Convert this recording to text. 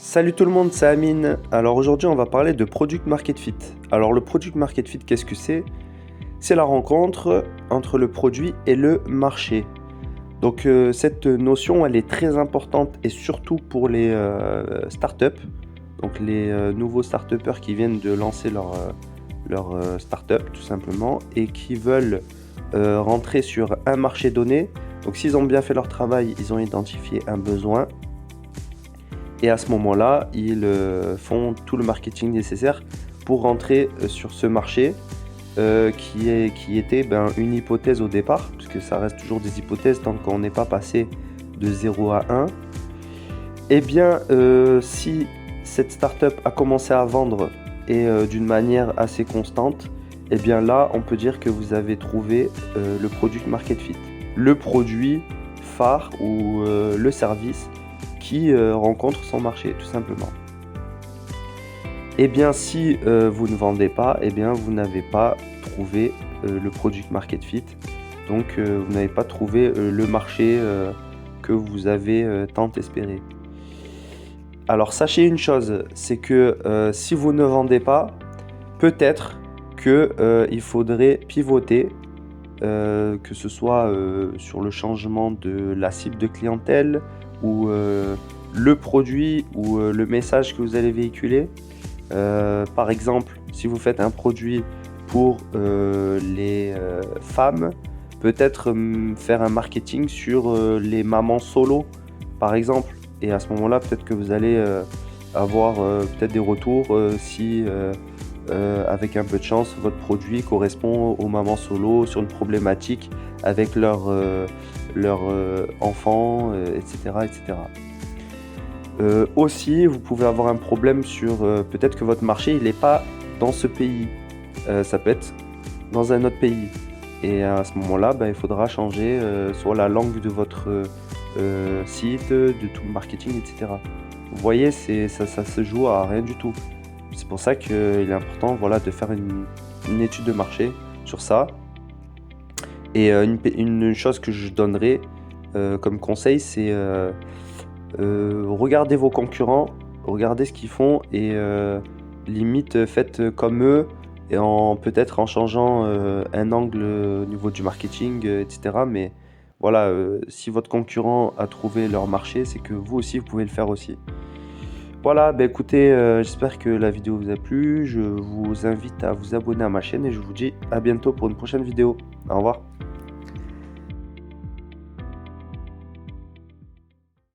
Salut tout le monde, c'est Amine. Alors aujourd'hui, on va parler de Product Market Fit. Alors le Product Market Fit, qu'est-ce que c'est? C'est la rencontre entre le produit et le marché. Donc cette notion, elle est très importante et surtout pour les startups. Donc les nouveaux startupeurs qui viennent de lancer leur startup tout simplement et qui veulent rentrer sur un marché donné. Donc s'ils ont bien fait leur travail, ils ont identifié un besoin. Et à ce moment-là, ils font tout le marketing nécessaire pour rentrer sur ce marché qui était une hypothèse au départ, puisque ça reste toujours des hypothèses tant qu'on n'est pas passé de 0 à 1. Eh bien, si cette startup a commencé à vendre et d'une manière assez constante, eh bien là, on peut dire que vous avez trouvé le product market fit, le produit phare ou le service qui rencontre son marché, tout simplement. Et bien, si vous ne vendez pas, eh bien, vous n'avez pas trouvé le product market fit. Donc, vous n'avez pas trouvé le marché que vous avez tant espéré. Alors, sachez une chose, c'est que si vous ne vendez pas, peut-être qu'il faudrait pivoter, que ce soit sur le changement de la cible de clientèle ou le produit ou le message que vous allez véhiculer. Par exemple, si vous faites un produit pour les femmes, peut-être faire un marketing sur les mamans solo, par exemple. Et à ce moment-là, peut-être que vous allez avoir peut-être des retours si avec un peu de chance, votre produit correspond aux mamans solo sur une problématique avec leur enfant, etc. etc. Aussi, vous pouvez avoir un problème sur peut-être que votre marché il n'est pas dans ce pays. Ça peut être dans un autre pays. Et à ce moment-là, il faudra changer soit la langue de votre site, de tout le marketing, etc. Vous voyez, ça se joue à rien du tout. C'est pour ça qu'il est important de faire une étude de marché sur ça. Et une chose que je donnerais comme conseil, c'est regardez vos concurrents, regardez ce qu'ils font et limite faites comme eux et peut-être en changeant un angle au niveau du marketing, etc. Mais voilà, si votre concurrent a trouvé leur marché, c'est que vous aussi, vous pouvez le faire aussi. Voilà, écoutez, j'espère que la vidéo vous a plu. Je vous invite à vous abonner à ma chaîne et je vous dis à bientôt pour une prochaine vidéo. Au revoir.